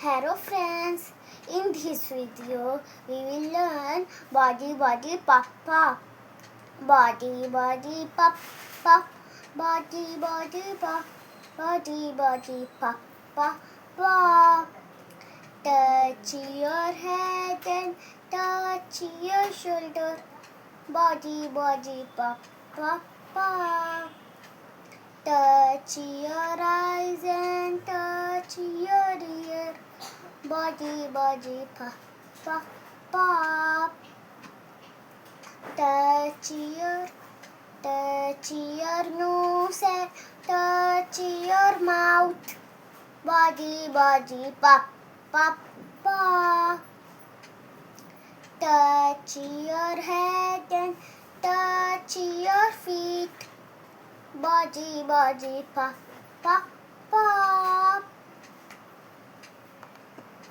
Hello friends, in this video we will learn body body papa. Body body pop pop, body body pop, body body pop pop pop. Touch your head and touch your shoulder, body body pop pop pop. Touch your eyes and touch your ear, body body pop pop pop. Touch your nose and touch your mouth, body body pop pop pop. Touch your head and touch your feet, body body pop pop pop.